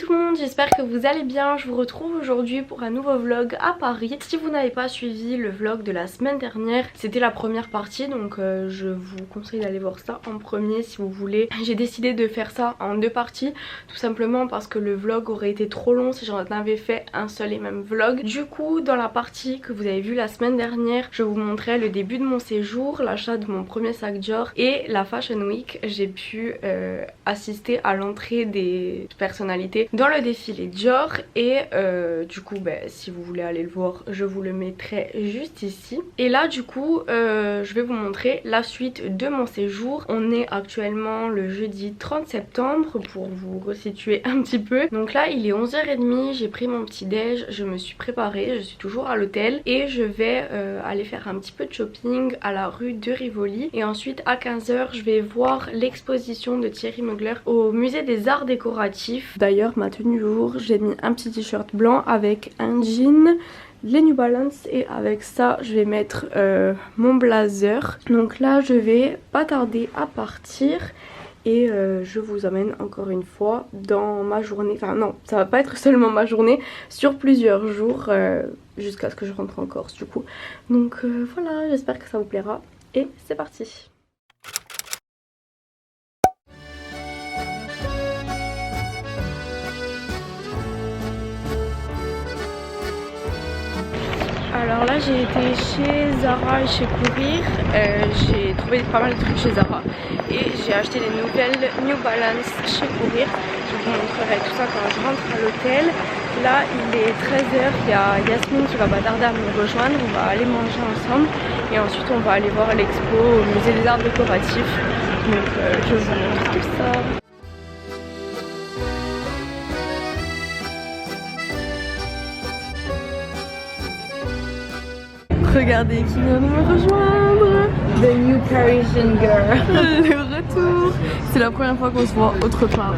tout le monde, j'espère que vous allez bien. Je vous retrouve aujourd'hui pour un nouveau vlog à Paris. Si vous n'avez pas suivi le vlog de la semaine dernière, c'était la première partie, donc je vous conseille d'aller voir ça en premier si vous voulez. J'ai décidé de faire ça en deux parties, tout simplement parce que le vlog aurait été trop long si j'en avais fait un seul et même vlog. Du coup, dans la partie que vous avez vue la semaine dernière, je vous montrais le début de mon séjour, l'achat de mon premier sac Dior et la Fashion Week. J'ai pu assister à l'entrée des personnalités dans le défilé Dior et du coup si vous voulez aller le voir, je vous le mettrai juste ici. Et là du coup je vais vous montrer la suite de mon séjour. On est actuellement le jeudi 30 septembre pour vous resituer un petit peu. Donc là il est 11h30, j'ai pris mon petit déj, je me suis préparée, je suis toujours à l'hôtel et je vais aller faire un petit peu de shopping à la rue de Rivoli. Et ensuite à 15h je vais voir l'exposition de Thierry Mugler au musée des arts décoratifs. D'ailleurs ma tenue du jour, j'ai mis un petit t-shirt blanc avec un jean, les New Balance, et avec ça je vais mettre mon blazer. Donc là je vais pas tarder à partir et je vous amène encore une fois dans ma journée, enfin non, ça va pas être seulement ma journée, sur plusieurs jours jusqu'à ce que je rentre en Corse du coup. Donc voilà, j'espère que ça vous plaira et c'est parti. Alors là j'ai été chez Zara et chez Courir, j'ai trouvé pas mal de trucs chez Zara et j'ai acheté les nouvelles New Balance chez Courir. Je vous montrerai tout ça quand je rentre à l'hôtel. Là il est 13h, il y a Yasmine qui va pas tarder à me rejoindre, on va aller manger ensemble et ensuite on va aller voir l'expo au musée des arts décoratifs. Donc je vous montre tout ça. Regardez qui vient de me rejoindre. The New Parisian Girl. Le retour. C'est la première fois qu'on se voit autre part.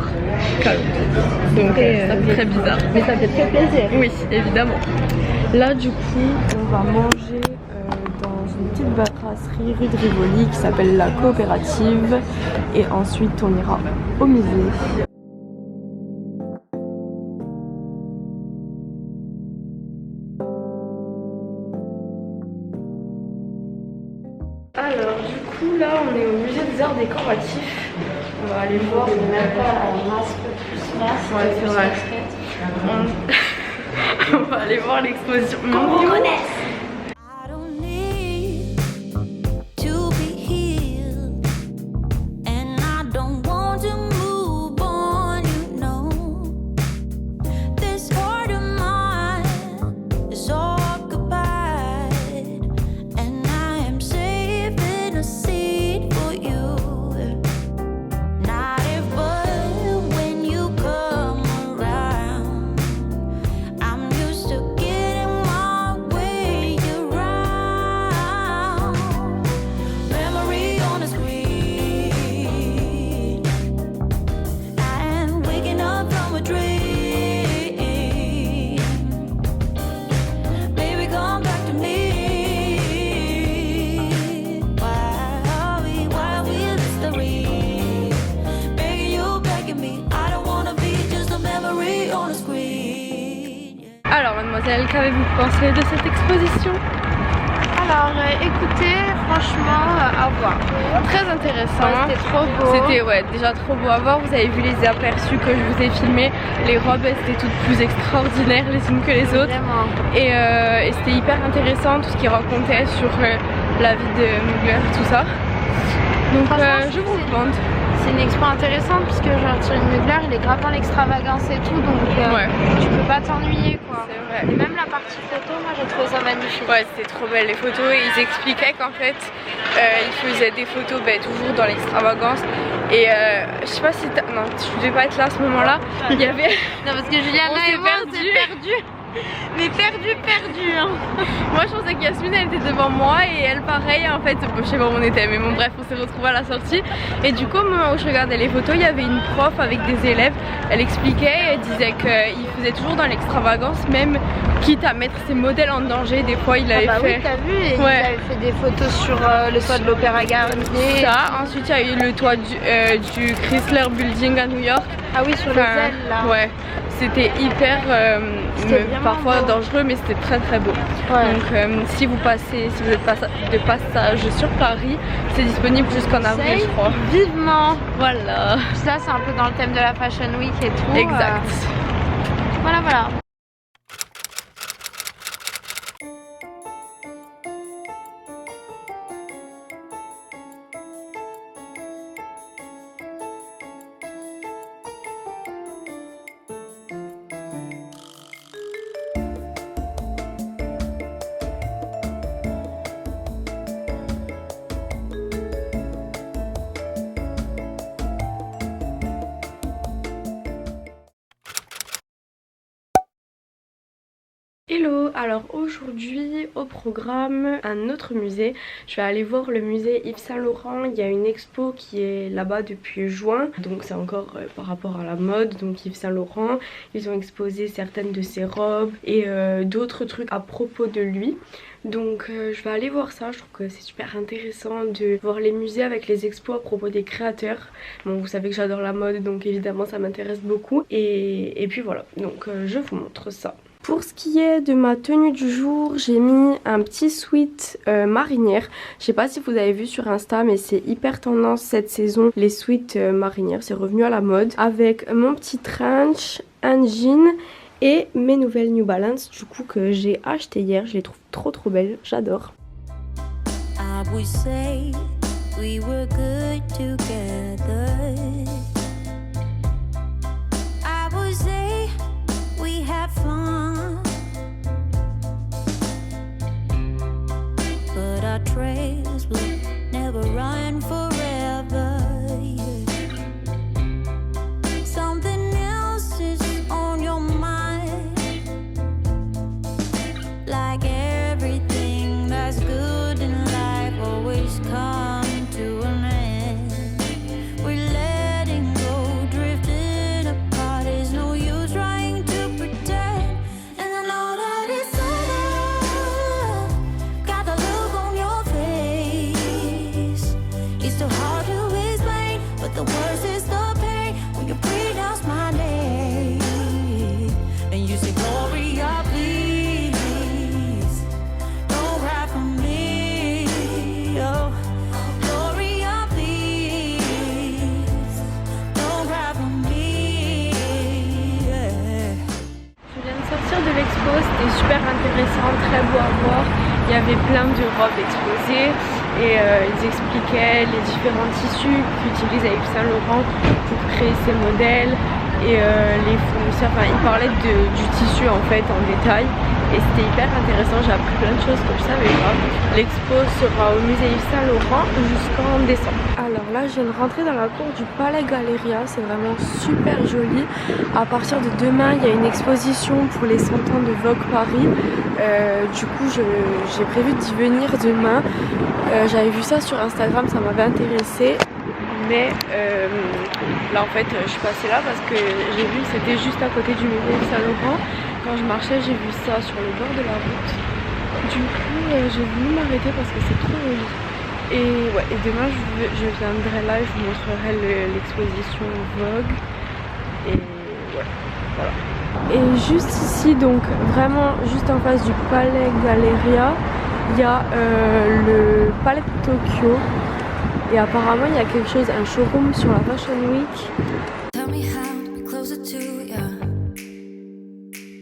Donc ça fait très bizarre. Mais ça fait très plaisir. Oui, évidemment. Là du coup on va manger dans une petite brasserie rue de Rivoli qui s'appelle la Coopérative. Et ensuite on ira au musée. Alors du coup là on est au musée des arts décoratifs. On va aller voir. On n'est même pas en masque plus masque. Ouais c'est vrai. On va aller voir l'exposition. Qu'on reconnaisse. Alors mademoiselle, qu'avez-vous pensé de cette exposition? Alors écoutez, franchement à voir. Très intéressant. C'était trop beau. C'était déjà trop beau à voir. Vous avez vu les aperçus que je vous ai filmés. Les robes elles étaient toutes plus extraordinaires les unes que les autres. Vraiment. Et c'était hyper intéressant tout ce qu'ils racontaient sur la vie de Mugler, tout ça. Donc je vous recommande. C'est une expo intéressante puisque genre Thierry Mugler il est grave dans l'extravagance et tout, donc tu peux pas t'ennuyer quoi. C'est vrai. Et même la partie photo, moi j'ai trouvé ça magnifique. Ouais, c'était trop belle les photos et ils expliquaient qu'en fait ils faisaient des photos toujours dans l'extravagance. Et je sais pas si non, tu devais pas être là à ce moment là. Il y avait Non parce que Juliana et moi on s'est perdu. Mais perdu hein. Moi je pensais qu'Yasmine elle était devant moi et elle pareil en fait, je sais pas où on était mais bon bref on s'est retrouvés à la sortie. Et du coup au moment où je regardais les photos il y avait une prof avec des élèves. Elle expliquait, elle disait qu'il faisait toujours dans l'extravagance, même quitte à mettre ses modèles en danger. Des fois il avait fait... Oui t'as vu, et il avait fait des photos sur le toit de l'Opéra Garnier. Ça, ensuite il y a eu le toit du Chrysler Building à New York. Ah oui sur les ailes là. Ouais, c'était hyper parfois beau. Dangereux mais c'était très beau. Ouais. Donc si vous êtes de passage sur Paris, c'est disponible jusqu'en avril je crois. Vivement. Voilà. Ça c'est un peu dans le thème de la Fashion Week et tout. Exact. Voilà. Hello, alors aujourd'hui au programme un autre musée. Je vais aller voir le musée Yves Saint Laurent. Il y a une expo qui est là-bas depuis juin, donc c'est encore par rapport à la mode. Donc Yves Saint Laurent, ils ont exposé certaines de ses robes et d'autres trucs à propos de lui. Donc je vais aller voir ça, je trouve que c'est super intéressant de voir les musées avec les expos à propos des créateurs. Bon vous savez que j'adore la mode donc évidemment ça m'intéresse beaucoup et puis voilà, donc je vous montre ça. Pour ce qui est de ma tenue du jour, j'ai mis un petit sweat marinière. Je sais pas si vous avez vu sur Insta mais c'est hyper tendance cette saison les sweats marinières, c'est revenu à la mode. Avec mon petit trench, un jean et mes nouvelles New Balance du coup que j'ai acheté hier. Je les trouve trop belles, j'adore. Trails will never run forever. Something else is on your mind, like everything that's good in life always comes to an end. We're letting go, drifting apart. There's no use trying to pretend, and I know that it's over. Got the look on your face. It's so hard to explain, but the worst is the pain when you pronounce my name and you say Gloria, please don't cry for me. Oh, Gloria, please don't cry for me. Yeah. Je viens de sortir de l'expo, c'était super intéressant, très beau à voir. Il y avait plein de robes exposées et ils expliquaient les différents tissus qu'utilise Yves Saint Laurent pour créer ses modèles et les fournisseurs, enfin ils parlaient du tissu en fait en détail et c'était hyper intéressant, j'ai appris plein de choses que je savais pas. L'expo sera au musée Yves Saint Laurent jusqu'en décembre. Alors là je viens de rentrer dans la cour du Palais Galleria, c'est vraiment super joli. À partir de demain il y a une exposition pour les 100 ans de Vogue Paris. Du coup j'ai prévu d'y venir demain. J'avais vu ça sur Instagram, ça m'avait intéressée. Mais là en fait je suis passée là parce que j'ai vu que c'était juste à côté du musée Yves Saint Laurent. Quand je marchais j'ai vu ça sur le bord de la route. Du coup j'ai voulu m'arrêter parce que c'est trop joli. Et ouais, et demain je viendrai là et je vous montrerai l'exposition Vogue. Et ouais, voilà. Et juste ici, donc vraiment juste en face du Palais Galleria, il y a le Palais de Tokyo. Et apparemment il y a quelque chose, un showroom sur la Fashion Week. Tell me how to be closer to you.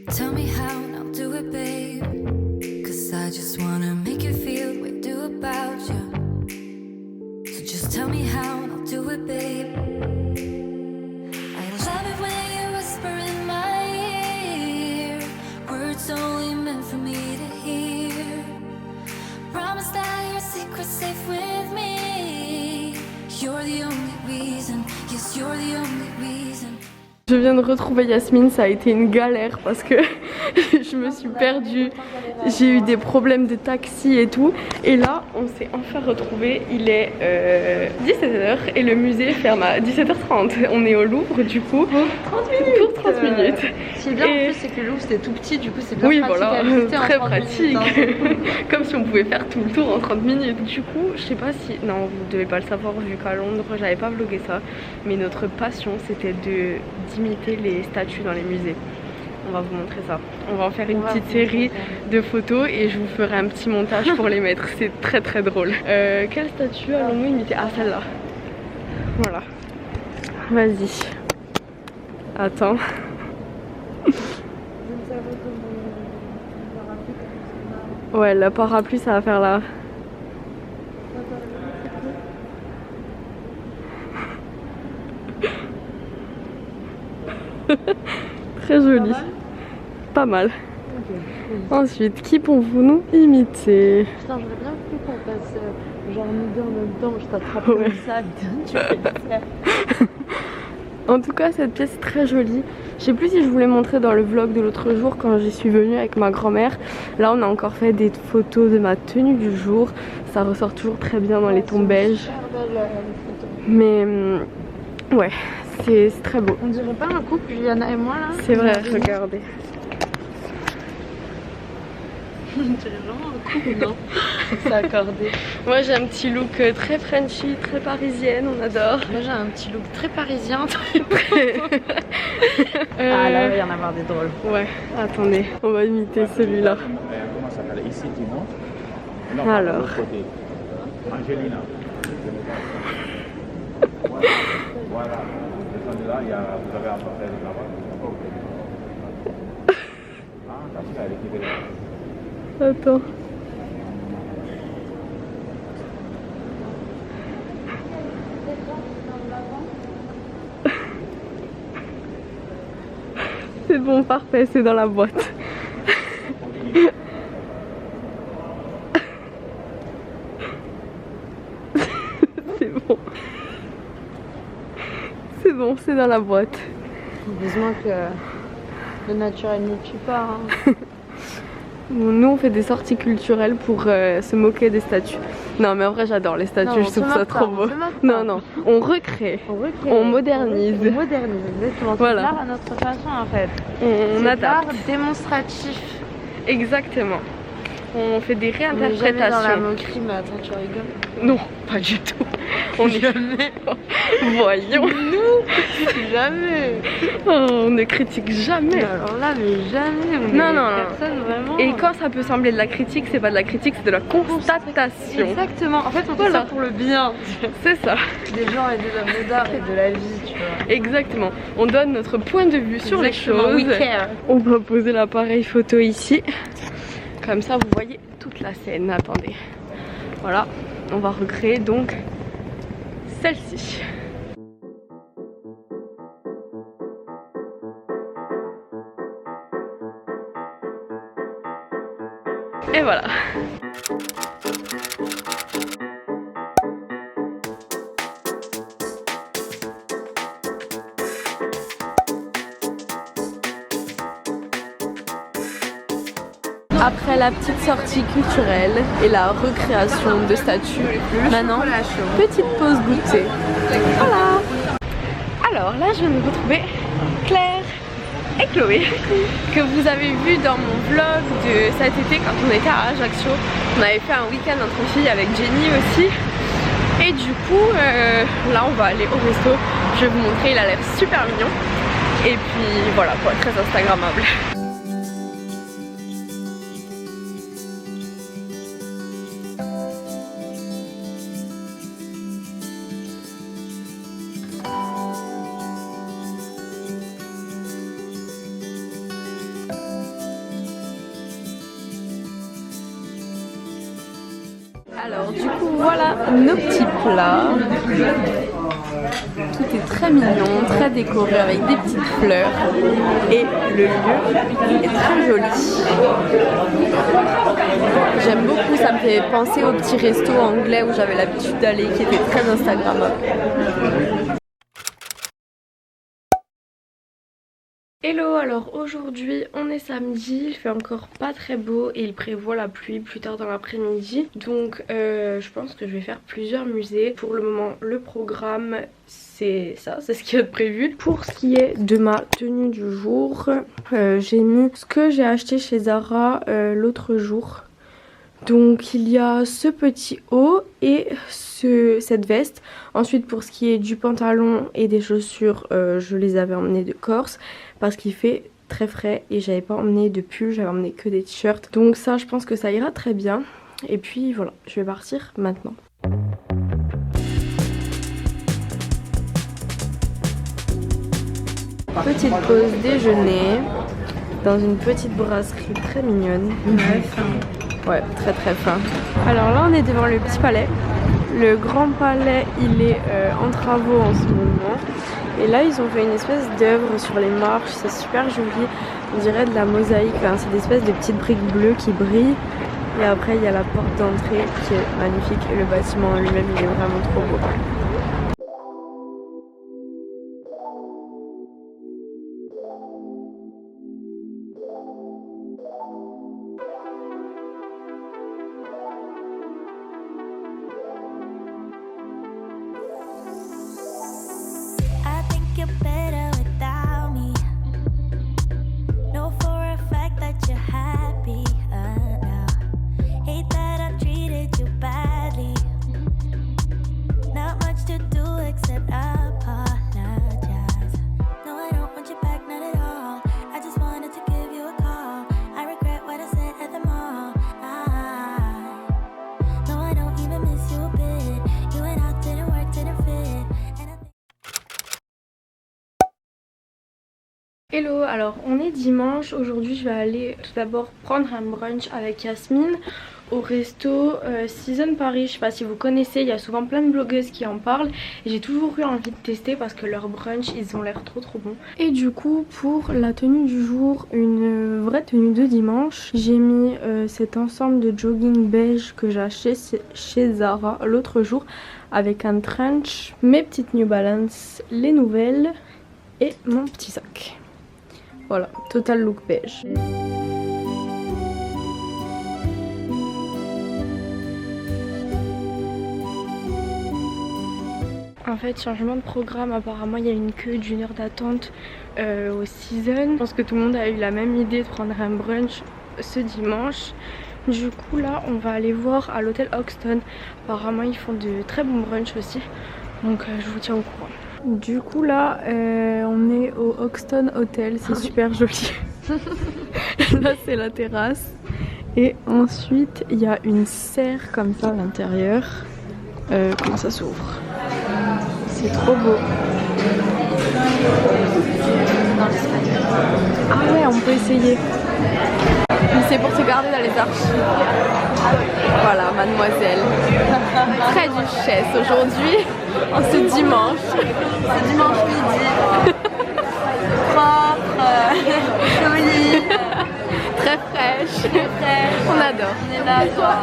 Tell me how and I'll do it, babe. 'Cause I just wanna make you feel what I do about you. So just tell me how and I'll do it, babe. I love it when you whisper in my ear, words only meant for me to hear. Promise that your secret's safe with me. You're the only reason, yes you're the only reason. Je viens de retrouver Yasmine, ça a été une galère parce que je me suis perdue. J'ai eu des problèmes de taxi et tout. Et là, on s'est enfin retrouvés. Il est 17h et le musée ferme à 17h30. On est au Louvre du coup. Pour 30 minutes. Pour 30 minutes. Ce qui est bien en plus, c'est que le Louvre c'était tout petit, du coup c'est bien oui, pratique voilà, à visiter très en 30 pratique. minutes, hein. Comme si on pouvait faire tout le tour en 30 minutes. Du coup, je sais pas si... Non, vous devez pas le savoir vu qu'à Londres, j'avais pas vlogué ça. Mais notre passion, c'était d'imiter les statues dans les musées. On va vous montrer ça. On va en faire une petite série de photos et je vous ferai un petit montage pour les mettre. C'est très très drôle. Quelle statue allons-nous imiter? Ah, celle-là. Voilà. Vas-y. Attends. Ouais, le parapluie, ça va faire là. Très joli. Pas mal. Ensuite, qui pouvons-nous imiter? Putain, j'aurais bien voulu qu'on fasse genre nous deux en même temps, je t'attrape comme ça, tu fais ça. En tout cas, cette pièce est très jolie. Je sais plus si je vous l'ai montré dans le vlog de l'autre jour quand j'y suis venue avec ma grand-mère. Là, on a encore fait des photos de ma tenue du jour. Ça ressort toujours très bien dans les tons beiges. Mais ouais, c'est très beau. On dirait pas un couple, Juliana et moi là? C'est vrai, regardez. On dirait vraiment un couple, non? C'est accordé. Moi j'ai un petit look très Frenchy, très parisienne, on adore. Moi j'ai un petit look très parisien. Ah là, il va y en avoir des drôles. Ouais, attendez, on va imiter celui-là. Alors. Angelina. Voilà, descendez là, vous avez un portail là-bas. Ah, comme ça, elle est équipée. Attends. C'est bon, parfait, c'est dans la boîte. C'est bon. C'est bon, c'est dans la boîte. Heureusement que le naturel n'y tue pas. Hein. Nous on fait des sorties culturelles pour se moquer des statues. Non mais en vrai j'adore les statues, Non, je trouve ça trop beau. Non non, on recrée, on modernise. On modernise, exactement. Voilà. C'est l'art à notre façon en fait. On adapte. L'art démonstratif. Exactement. On fait des On est jamais dans la réinterprétations. moquerie, mais attends, tu rigoles. Non, pas du tout. On est jamais. Voyons. Nous, jamais. Oh, on ne critique jamais. Alors là, mais jamais. On Non, est non, des personnes vraiment. Et quand ça peut sembler de la critique, c'est pas de la critique, c'est de la constatation. Exactement. En fait, on fait ça pour le bien. C'est ça. Des gens et des œuvres d'art et de la vie, tu vois. Exactement. On donne notre point de vue sur les Exactement, choses. we care. On va poser l'appareil photo ici. Comme ça, vous voyez toute la scène. Attendez. Voilà. On va recréer donc celle-ci. Et voilà. Après la petite sortie culturelle et la recréation de statues, maintenant, petite pause goûter. Voilà. Alors là, je viens de retrouver Claire et Chloé, que vous avez vu dans mon vlog de cet été quand on était à Ajaccio. On avait fait un week-end entre filles avec Jenny aussi. Et du coup, là on va aller au resto. Je vais vous montrer, il a l'air super mignon. Et puis voilà quoi, très instagrammable. Alors du coup voilà nos petits plats. Tout est très mignon, très décoré avec des petites fleurs. Et le lieu est très joli. J'aime beaucoup, ça me fait penser au petit resto anglais où j'avais l'habitude d'aller qui était très instagrammable. Hello, alors aujourd'hui on est samedi, il fait encore pas très beau et il prévoit la pluie plus tard dans l'après-midi. Donc je pense que je vais faire plusieurs musées. Pour le moment le programme c'est ça, c'est ce qui est prévu. Pour ce qui est de ma tenue du jour, j'ai mis ce que j'ai acheté chez Zara l'autre jour. Donc il y a ce petit haut et cette veste. Ensuite pour ce qui est du pantalon et des chaussures, je les avais emmenées de Corse parce qu'il fait très frais et j'avais pas emmené de pull, j'avais emmené que des t-shirts. Donc ça je pense que ça ira très bien. Et puis voilà, je vais partir maintenant. Petite pause déjeuner dans une petite brasserie très mignonne. Ouais, très très fin. Alors là on est devant le petit palais. Le grand palais il est en travaux en ce moment. Et là ils ont fait une espèce d'œuvre sur les marches, c'est super joli. On dirait de la mosaïque, enfin, c'est des espèces de petites briques bleues qui brillent. Et après il y a la porte d'entrée qui est magnifique et le bâtiment en lui-même il est vraiment trop beau. Hello, alors on est dimanche, aujourd'hui je vais aller tout d'abord prendre un brunch avec Yasmine au resto Season Paris. Je sais pas si vous connaissez, il y a souvent plein de blogueuses qui en parlent et j'ai toujours eu envie de tester parce que leur brunch ils ont l'air trop bons. Et du coup pour la tenue du jour, une vraie tenue de dimanche, j'ai mis cet ensemble de jogging beige que j'ai acheté chez Zara l'autre jour avec un trench, mes petites New Balance, les nouvelles et mon petit sac. Voilà, total look beige. En fait, changement de programme, apparemment il y a une queue d'une heure d'attente au Season. Je pense que tout le monde a eu la même idée de prendre un brunch ce dimanche. Du coup là, on va aller voir à l'hôtel Hoxton. Apparemment ils font de très bons brunchs aussi. Donc je vous tiens au courant. Du coup là on est au Hoxton Hotel, c'est super joli. Là c'est la terrasse et ensuite il y a une serre comme ça à l'intérieur. Comment ça s'ouvre? C'est trop beau. Ah ouais, on peut essayer. C'est pour se garder dans les archives. Voilà, mademoiselle. Très duchesse aujourd'hui, en ce dimanche. Ce dimanche midi. Propre, jolie, très fraîche. On adore. On est là, toi.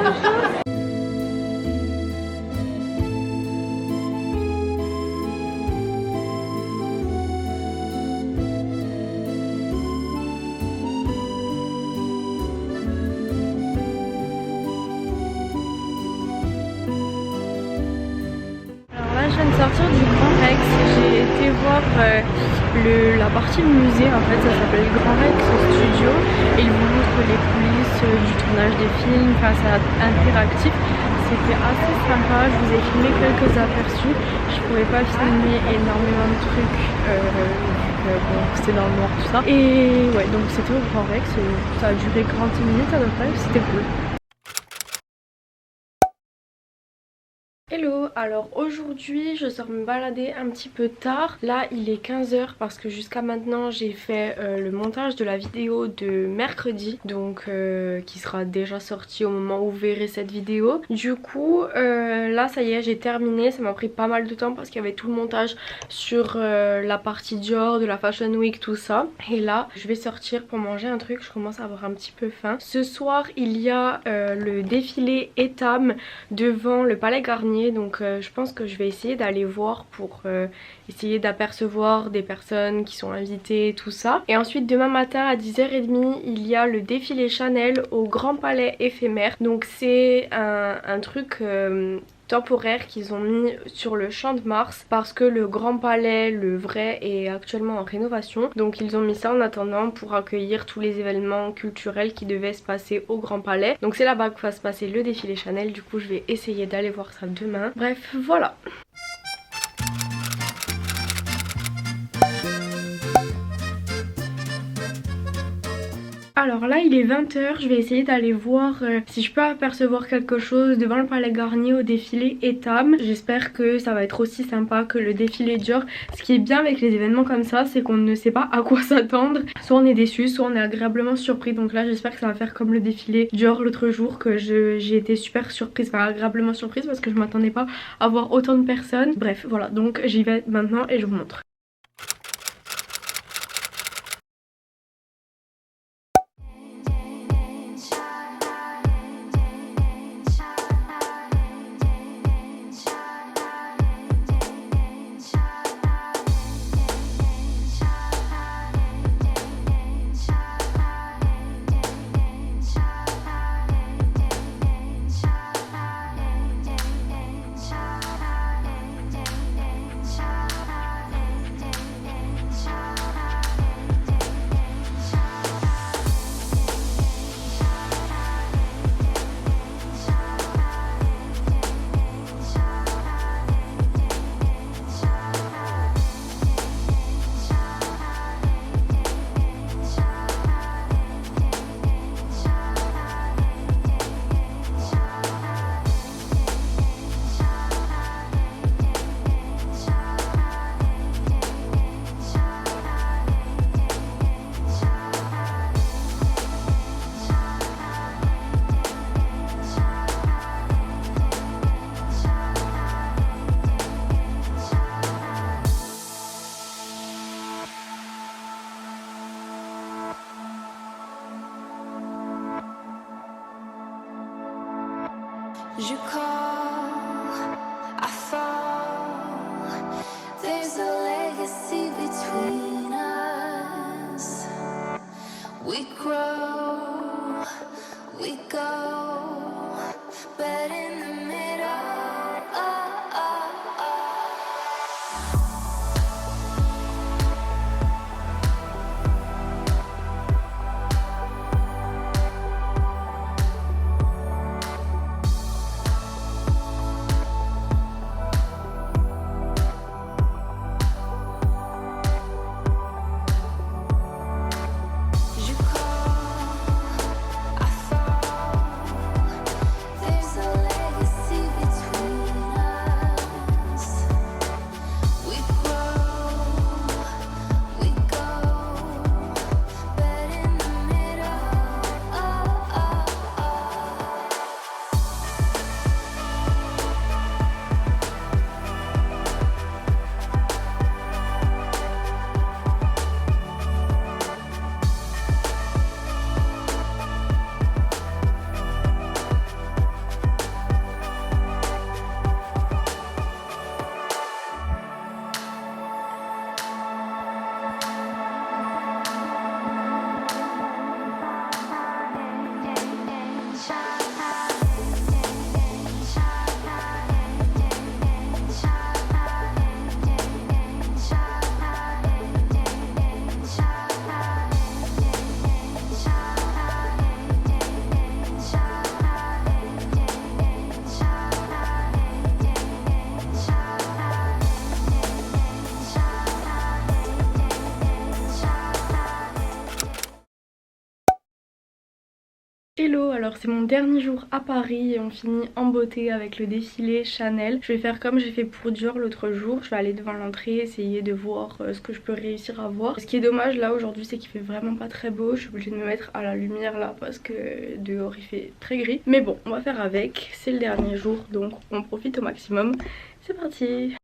Je viens de sortir du Grand Rex, j'ai été voir la partie musée, en fait ça s'appelle Grand Rex Studio et ils vous montrent les coulisses du tournage des films, enfin c'est interactif, c'était assez sympa, je vous ai filmé quelques aperçus, je pouvais pas filmer énormément de trucs vu que bon, c'était dans le noir tout ça, et ouais donc c'était au Grand Rex, ça a duré 40 minutes à peu près, c'était cool. Hello, alors aujourd'hui je sors me balader un petit peu tard. Là il est 15 h parce que jusqu'à maintenant j'ai fait le montage de la vidéo de mercredi. Donc qui sera déjà sorti au moment où vous verrez cette vidéo. Du coup là ça y est j'ai terminé. Ça m'a pris pas mal de temps parce qu'il y avait tout le montage sur la partie Dior, de la Fashion Week, tout ça. Et là je vais sortir pour manger un truc, je commence à avoir un petit peu faim. Ce soir il y a le défilé Etam devant le Palais Garnier. Donc donc je pense que je vais essayer d'aller voir pour essayer d'apercevoir des personnes qui sont invitées, tout ça. Et ensuite demain matin à 10h30 il y a le défilé Chanel au Grand Palais éphémère. Donc c'est un truc temporaire qu'ils ont mis sur le Champ de Mars parce que le Grand Palais, le vrai, est actuellement en rénovation. Donc ils ont mis ça en attendant pour accueillir tous les événements culturels qui devaient se passer au Grand Palais. Donc c'est là-bas que va se passer le défilé Chanel. Du coup je vais essayer d'aller voir ça demain. Bref, voilà. Alors là il est 20h, je vais essayer d'aller voir si je peux apercevoir quelque chose devant le Palais Garnier au défilé Etam. J'espère que ça va être aussi sympa que le défilé Dior. Ce qui est bien avec les événements comme ça, c'est qu'on ne sait pas à quoi s'attendre. Soit on est déçu, soit on est agréablement surpris. Donc là j'espère que ça va faire comme le défilé Dior l'autre jour, que j'ai été super surprise, enfin agréablement surprise parce que je m'attendais pas à voir autant de personnes. Bref voilà, donc j'y vais maintenant et je vous montre. Je call, I fall. There's a legacy between us. We grow, we go, but in the middle. Hello, alors c'est mon dernier jour à Paris et on finit en beauté avec le défilé Chanel. Je vais faire comme j'ai fait pour Dior l'autre jour, je vais aller devant l'entrée essayer de voir ce que je peux réussir à voir. Ce qui est dommage là aujourd'hui c'est qu'il fait vraiment pas très beau, je suis obligée de me mettre à la lumière là parce que dehors il fait très gris. Mais bon, on va faire avec, c'est le dernier jour donc on profite au maximum. C'est parti!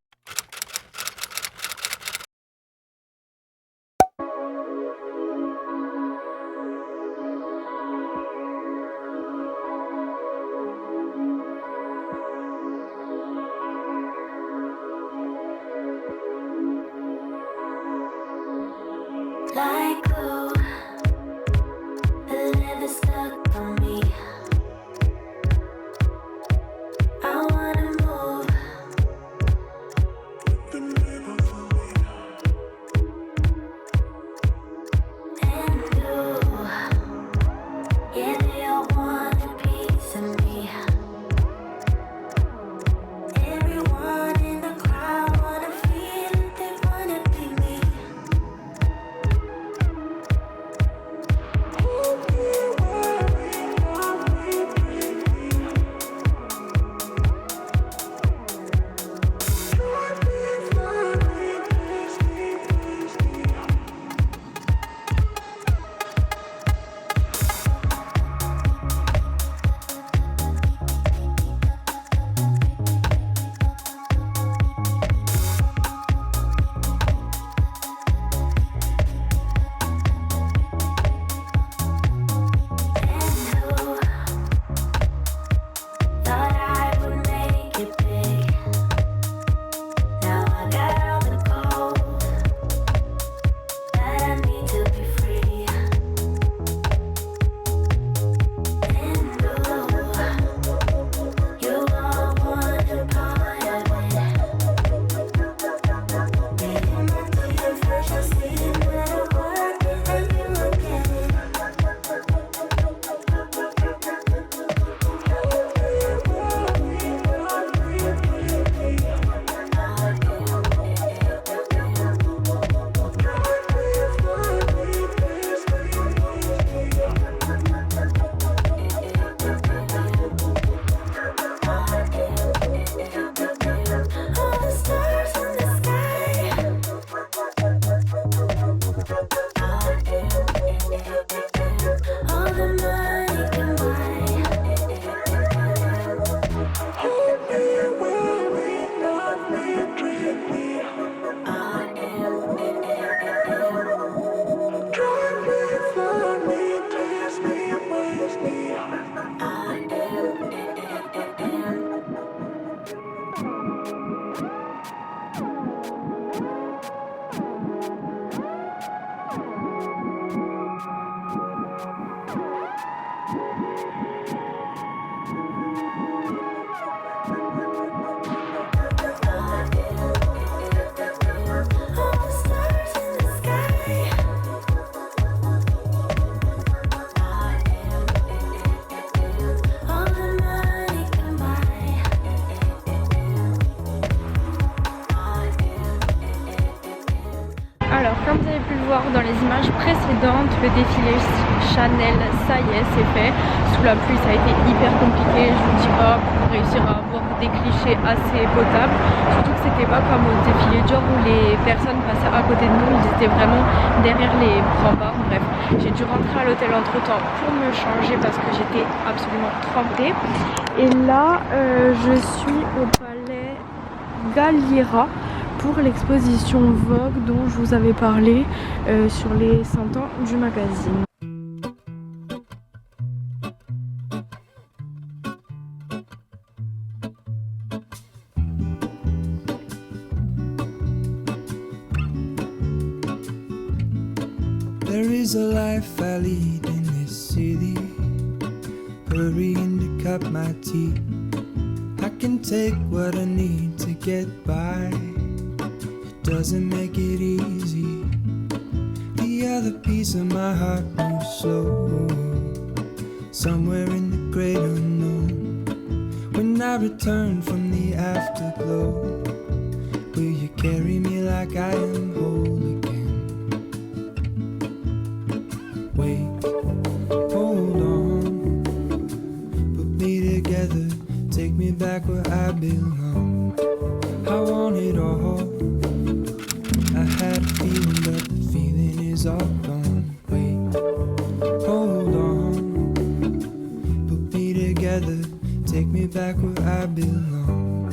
Alors, comme vous avez pu le voir dans les images précédentes, le défilé Chanel, ça y est, c'est fait. Sous la pluie, ça a été hyper compliqué, je vous dis pas, pour réussir à avoir des clichés assez potables. Surtout que c'était pas comme au défilé Dior où les personnes passaient à côté de nous, ils étaient vraiment derrière les remparts. Bref, j'ai dû rentrer à l'hôtel entre temps pour me changer parce que j'étais absolument trempée. Et là, je suis au palais Galliera pour l'exposition Vogue dont je vous avais parlé sur les 100 ans du magazine. There is a life I lead in this city, hurrying to cup my tea. I can take what I need to get by. It doesn't make it easy. The other piece of my heart moves slow, somewhere in the great unknown. When I return from the afterglow, will you carry me like I am whole again? Wait, hold on, put me together, take me back where I belong. I want it all. I had a feeling, but the feeling is all gone. Wait, hold on, put me together, take me back where I belong.